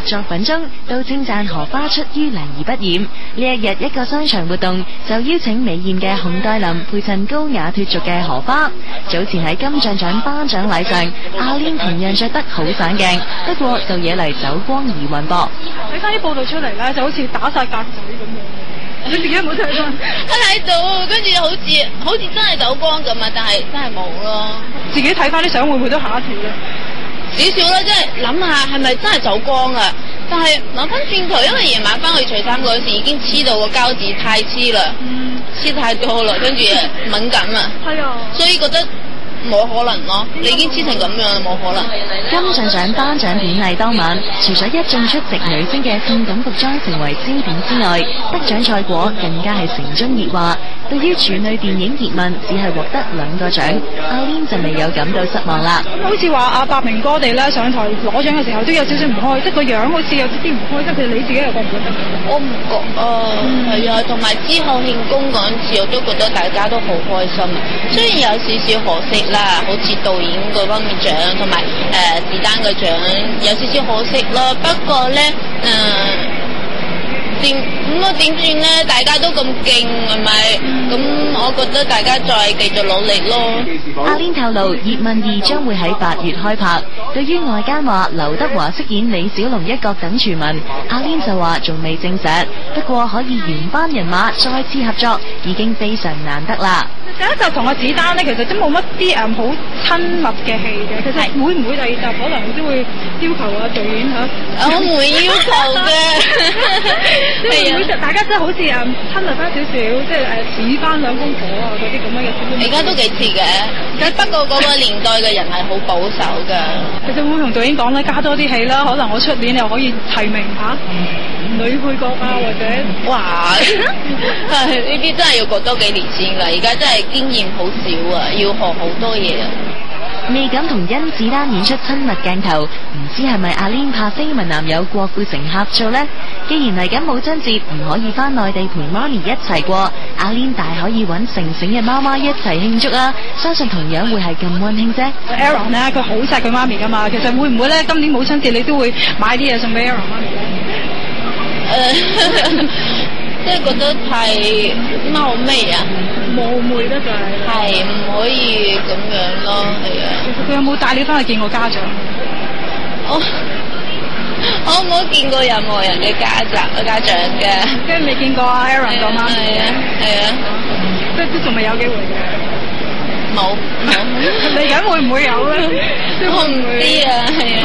作品中都稱讚荷花出淤泥而不染。呢一日一個商場活動就邀請美艷嘅熊黛林陪襯高雅脫俗嘅荷花。早前喺金像獎頒獎禮上，阿 Lin 同樣着得好散鏡，不過就惹嚟走光疑雲噃。睇翻啲報道出嚟咧，就好似打晒格仔咁樣。你自己有冇睇翻？我睇到，跟住好似真係走光咁啊，但係真係冇咯。自己睇翻啲相會唔會都嚇一跳咧？少少啦，即係諗下係咪真係走光啊？但係諗翻轉頭，因為夜晚翻去除衫嗰時已經黐到個膠紙太黐啦，黐太多啦，跟住敏感啊，係啊，所以覺得冇可能咯。你已經黐成咁樣，冇可能。金像獎頒獎典禮當晚，除咗一眾出席女星嘅性感服裝成為焦點之外，得獎賽果更加係城中熱話。對於處女電影葉問只係獲得2個獎，阿 Lin 就未有感到失望啦。好似話阿伯明哥哋咧上台攞獎嘅時候都有少少唔開，即係個樣好似有啲唔開心。其實你自己又覺唔覺得？我唔覺啊，係啊，同埋之後慶功嗰陣時，我都覺得大家都好開心啊。雖然有少少可惜啦，好似導演嗰方面獎同埋子丹嘅獎有少少可惜啦。不過咧，點算咧？大家都咁勁，係咪？咁我覺得大家再繼續努力咯。阿 Lin 透露，葉問2將會喺8月開拍。對於外間話劉德華飾演李小龍一角等傳聞，阿 Lin 就話仲未證實。不過可以原班人馬再次合作，已經非常難得啦。第一集同阿子丹咧，其實都冇乜啲好親密嘅戲嘅。其實會唔會第2集可能都會要求啊導演嚇？我唔會要求嘅。係啊，大家真係好似親密翻少少，即係似翻兩公婆啊嗰啲咁樣嘅。而家都幾似嘅，不過嗰個年代嘅人係好保守㗎。其實會唔會同導演講咧，加多啲戲啦，可能我出年又可以提名下女配角啊，或者哇，呢啲真係要過多幾年先啦。而家真係經驗好少啊，要學好多嘢啊。未敢同甄子丹演出親密鏡頭，唔知係咪阿 Lin 怕緋聞男友郭富城呷醋呢？既然嚟緊母親節唔可以翻內地陪媽咪一齊過，阿 Lin 大可以揾成成嘅媽媽一齊慶祝啊！相信同樣會係咁溫馨啫。Aaron 咧，佢好錫佢媽咪噶嘛，其實會唔會咧？今年母親節你都會買啲嘢送俾 Aaron 媽咪咧？即係覺得太冒昧啊！冒昧得滯，係唔可以咁樣咯，係啊。其實佢有冇帶你翻去見過家長？我冇見過任何人嘅家長嘅，即係未見過阿 Aaron 個媽咪。係啊，即係都仲未有機會嘅。冇，嚟緊會唔會有咧？我唔知啊，係啊。